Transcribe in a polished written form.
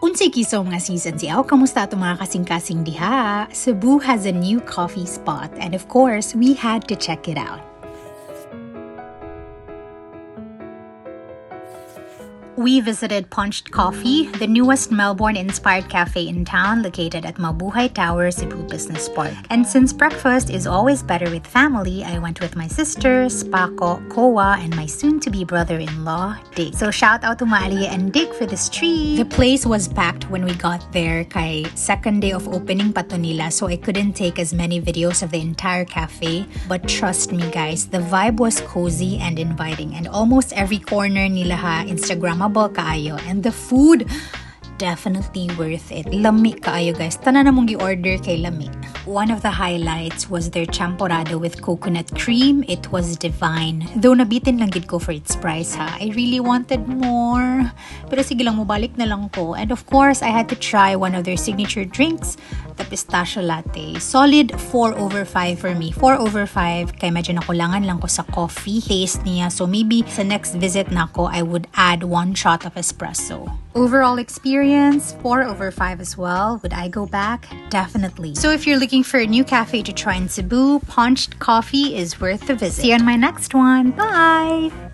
Unsay kiso mga season siyaw, kamusta ato mga kasing-kasing diha? Cebu has a new coffee spot and of course, we had to check it out. We visited Punched Coffee, the newest Melbourne-inspired cafe in town located at Mabuhay Tower, Cebu Business Park. And since breakfast is always better with family, I went with my sisters, Paco, Koa, and my soon-to-be brother-in-law, Dick. So shout out to Mali and Dick for this treat. The place was packed when we got there kay second day of opening pa to nila, so I couldn't take as many videos of the entire cafe. But trust me guys, the vibe was cozy and inviting and almost every corner nila ha Instagrammable kaayo, and the food definitely worth it. Lami kaayo guys, tanan na mong gi-order kay lami. One of the highlights was their champorado with coconut cream. It was divine. Though nabitin lang gid ko for its price ha. I really wanted more. Pero sige lang, mubalik na lang ko. And of course, I had to try one of their signature drinks, the pistachio latte. Solid 4/5 for me. 4/5 kay medyo nakulangan lang ko sa coffee taste niya. So maybe sa next visit na ko, I would add 1 shot of espresso. Overall experience, 4/5 as well. Would I go back? Definitely. So if you're looking for a new cafe to try in Cebu, Punched Coffee is worth the visit. See you on my next one. Bye!